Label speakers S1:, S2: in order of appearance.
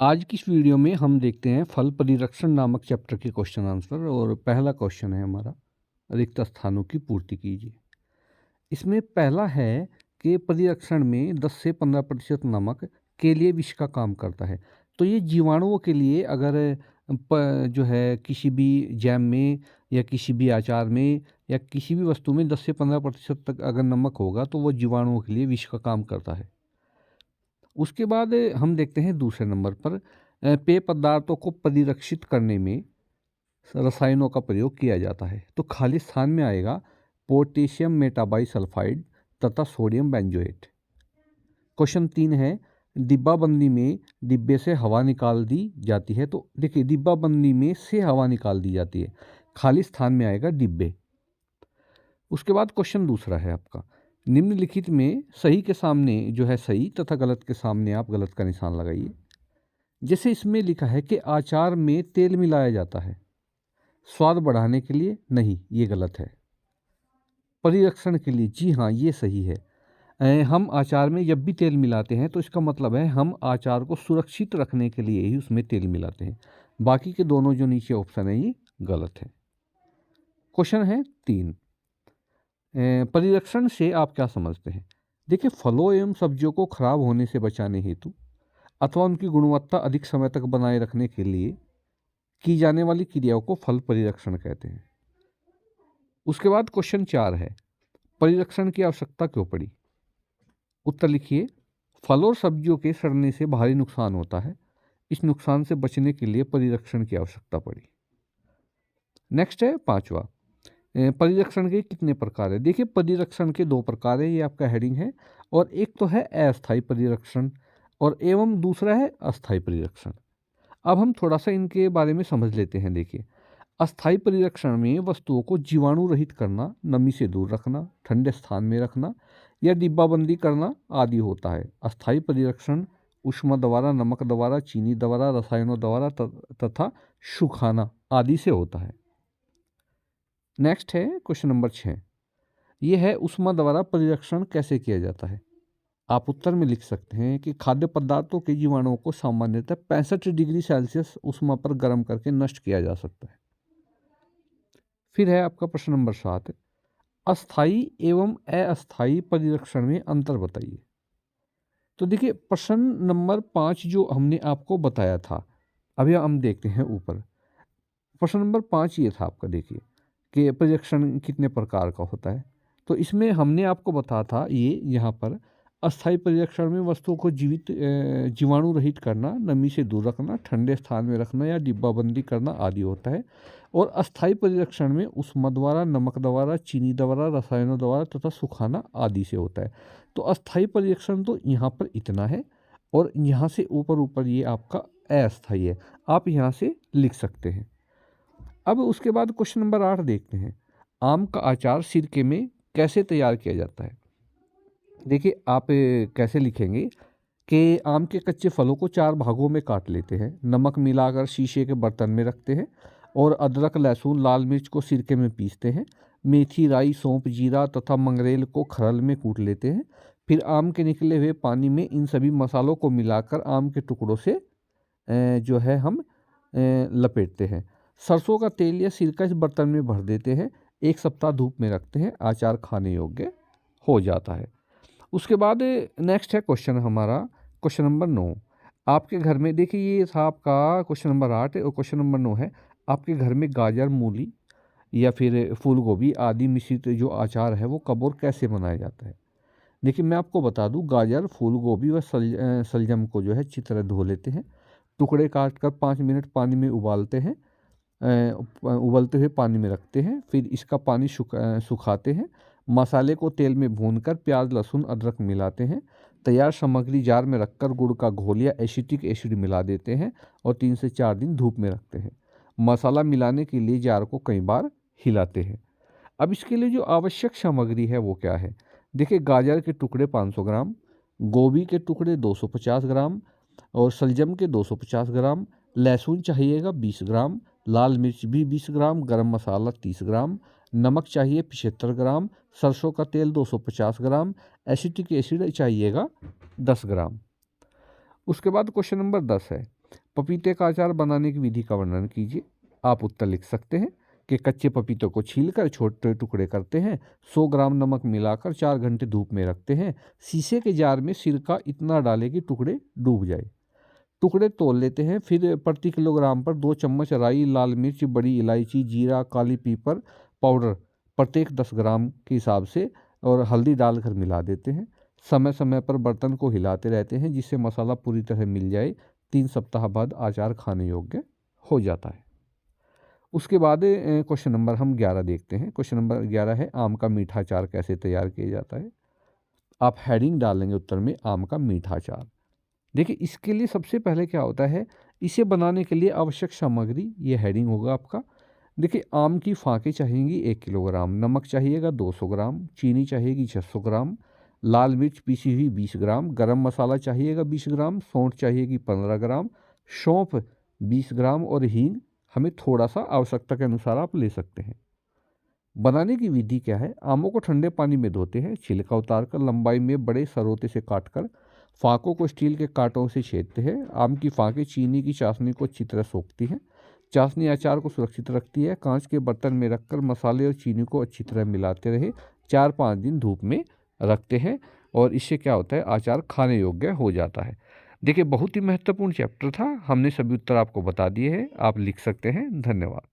S1: आज की इस वीडियो में हम देखते हैं फल परिरक्षण नामक चैप्टर के क्वेश्चन आंसर। और पहला क्वेश्चन है हमारा, रिक्त स्थानों की पूर्ति कीजिए। इसमें पहला है कि परिरक्षण में 10 से 15% नमक के लिए विष का काम करता है। तो ये जीवाणुओं के लिए अगर जो है किसी भी जैम में या किसी भी अचार में या किसी भी वस्तु में 10 से 15% तक अगर नमक होगा तो वो जीवाणुओं के लिए विष का काम करता है। उसके बाद हम देखते हैं दूसरे नंबर पर पेय पदार्थों को परिरक्षित करने में रसायनों का प्रयोग किया जाता है। तो खाली स्थान में आएगा पोटेशियम मेटाबाइसल्फाइड तथा सोडियम बेंजोएट। क्वेश्चन 3 है, डिब्बाबंदी में डिब्बे से हवा निकाल दी जाती है। तो देखिए, डिब्बाबंदी में से हवा निकाल दी जाती है, खाली स्थान में आएगा डिब्बे। उसके बाद क्वेश्चन दूसरा है आपका, निम्नलिखित में सही के सामने जो है सही तथा गलत के सामने आप गलत का निशान लगाइए। जैसे इसमें लिखा है कि अचार में तेल मिलाया जाता है स्वाद बढ़ाने के लिए, नहीं, ये गलत है। परिरक्षण के लिए, जी हाँ, ये सही है। हम अचार में जब भी तेल मिलाते हैं तो इसका मतलब है हम अचार को सुरक्षित रखने के लिए ही उसमें तेल मिलाते हैं। बाकी के दोनों जो नीचे ऑप्शन है ये गलत है। क्वेश्चन है 3, परिरक्षण से आप क्या समझते हैं। देखिए, फलों एवं सब्जियों को खराब होने से बचाने हेतु अथवा उनकी गुणवत्ता अधिक समय तक बनाए रखने के लिए की जाने वाली क्रियाओं को फल परिरक्षण कहते हैं। उसके बाद क्वेश्चन 4 है, परिरक्षण की आवश्यकता क्यों पड़ी। उत्तर लिखिए, फल और सब्जियों के सड़ने से भारी नुकसान होता है, इस नुकसान से बचने के लिए परिरक्षण की आवश्यकता पड़ी। नेक्स्ट है 5वां, परिरक्षण के कितने प्रकार है। देखिए, परिरक्षण के 2 प्रकार है, ये आपका हेडिंग है। और एक तो है अस्थायी परिरक्षण और एवं दूसरा है अस्थायी परिरक्षण। अब हम थोड़ा सा इनके बारे में समझ लेते हैं। देखिए, अस्थायी परिरक्षण में वस्तुओं को जीवाणु रहित करना, नमी से दूर रखना, ठंडे स्थान में रखना या डिब्बाबंदी करना आदि होता है। अस्थायी परिरक्षण ऊष्मा द्वारा, नमक द्वारा, चीनी द्वारा, रसायनों द्वारा तथा सुखाना आदि से होता है। नेक्स्ट है क्वेश्चन नंबर 6, ये है ऊष्मा द्वारा परिरक्षण कैसे किया जाता है। आप उत्तर में लिख सकते हैं कि खाद्य पदार्थों के जीवाणुओं को सामान्यतः 65 डिग्री सेल्सियस ऊष्मा पर गर्म करके नष्ट किया जा सकता है। फिर है आपका प्रश्न नंबर 7, अस्थायी एवं अस्थायी परिरक्षण में अंतर बताइए। तो देखिए, प्रश्न नंबर 5 जो हमने आपको बताया था, अभी हम देखते हैं ऊपर। प्रश्न नंबर 5 ये था आपका, देखिए कि परिरक्षण कितने प्रकार का होता है। तो इसमें हमने आपको बताया था, ये यहाँ पर अस्थायी परिरक्षण में वस्तुओं को जीवाणु रहित करना, नमी से दूर रखना, ठंडे स्थान में रखना या डिब्बाबंदी करना आदि होता है। और अस्थायी परिरक्षण में ऊष्मा द्वारा, नमक द्वारा, चीनी द्वारा, रसायनों द्वारा तथा सुखाना आदि से होता है। तो अस्थायी परिरक्षण तो यहाँ पर इतना है, और यहाँ से ऊपर ऊपर ये आपका अस्थायी है, आप यहाँ से लिख सकते हैं। अब उसके बाद क्वेश्चन नंबर 8 देखते हैं, आम का अचार सिरके में कैसे तैयार किया जाता है। देखिए, आप कैसे लिखेंगे कि आम के कच्चे फलों को 4 भागों में काट लेते हैं, नमक मिलाकर शीशे के बर्तन में रखते हैं और अदरक, लहसुन, लाल मिर्च को सिरके में पीसते हैं। मेथी, राई, सौंफ, जीरा तथा मंगरेल को खरल में कूट लेते हैं। फिर आम के निकले हुए पानी में इन सभी मसालों को मिलाकर आम के टुकड़ों से जो है हम लपेटते हैं। सरसों का तेल या सिरका इस बर्तन में भर देते हैं, 1 सप्ताह धूप में रखते हैं, अचार खाने योग्य हो जाता है। उसके बाद नेक्स्ट है क्वेश्चन हमारा, क्वेश्चन नंबर 9, आपके घर में, देखिए ये था आपका क्वेश्चन नंबर 8 और क्वेश्चन नंबर 9 है, आपके घर में गाजर, मूली या फिर फूल गोभी आदि मिश्रित जो अचार है वो कब और कैसे बनाया जाता है। देखिए, मैं आपको बता दूं, गाजर, फूल गोभी व सलजम को जो है अच्छी तरह धो लेते हैं, टुकड़े काट कर 5 मिनट पानी में उबालते हैं, उबलते हुए पानी में रखते हैं। फिर इसका पानी सुखाते हैं, मसाले को तेल में भूनकर प्याज, लहसुन, अदरक मिलाते हैं। तैयार सामग्री जार में रखकर गुड़ का घोल या एसिटिक एसिड मिला देते हैं और 3 से 4 दिन धूप में रखते हैं। मसाला मिलाने के लिए जार को कई बार हिलाते हैं। अब इसके लिए जो आवश्यक सामग्री है वो क्या है। देखिए, गाजर के टुकड़े 500 ग्राम, गोभी के टुकड़े 250 ग्राम और सलजम के 250 ग्राम, लहसुन चाहिएगा 20 ग्राम, लाल मिर्च भी 20 ग्राम, गरम मसाला 30 ग्राम, नमक चाहिए 75 ग्राम, सरसों का तेल 250 ग्राम, एसिटिक एसिड चाहिएगा 10 ग्राम। उसके बाद क्वेश्चन नंबर 10 है, पपीते का अचार बनाने की विधि का वर्णन कीजिए। आप उत्तर लिख सकते हैं कि कच्चे पपीतों को छीलकर छोटे टुकड़े करते हैं, 100 ग्राम नमक मिलाकर 4 घंटे धूप में रखते हैं, शीशे के जार में सिरका इतना डालें कि टुकड़े डूब जाए। टुकड़े तोल लेते हैं, फिर प्रति किलोग्राम पर 2 चम्मच राई, लाल मिर्च, बड़ी इलायची, जीरा, काली पीपर पाउडर प्रत्येक 10 ग्राम के हिसाब से और हल्दी डालकर मिला देते हैं। समय समय पर बर्तन को हिलाते रहते हैं जिससे मसाला पूरी तरह मिल जाए। 3 सप्ताह बाद अचार खाने योग्य हो जाता है। उसके बाद क्वेश्चन नंबर हम 11 देखते हैं। क्वेश्चन नंबर 11 है, आम का मीठा अचार कैसे तैयार किया जाता है। आप हेडिंग डालेंगे उत्तर में, आम का मीठा अचार। देखिए इसके लिए सबसे पहले क्या होता है, इसे बनाने के लिए आवश्यक सामग्री, ये हेडिंग होगा आपका। देखिए आम की फाँकें चाहिएंगी 1 किलोग्राम, नमक चाहिएगा 200 ग्राम, चीनी चाहिएगी 600 ग्राम, लाल मिर्च पीसी हुई 20 ग्राम, गरम मसाला चाहिएगा 20 ग्राम, सौंठ चाहिएगी 15 ग्राम, सौंफ 20 ग्राम और हींग हमें थोड़ा सा आवश्यकता के अनुसार आप ले सकते हैं। बनाने की विधि क्या है, आमों को ठंडे पानी में धोते हैं, छिलका उतारकर लंबाई में बड़े सरोते से काटकर फाँकों को स्टील के कांटों से छेदते हैं। आम की फाँकें चीनी की चाशनी को अच्छी तरह सोखती हैं। चाशनी अचार को सुरक्षित रखती है। कांच के बर्तन में रखकर मसाले और चीनी को अच्छी तरह मिलाते रहे। 4-5 दिन धूप में रखते हैं और इससे क्या होता है, अचार खाने योग्य हो जाता है। देखिए बहुत ही महत्वपूर्ण चैप्टर था, हमने सभी उत्तर आपको बता दिए हैं, आप लिख सकते हैं। धन्यवाद।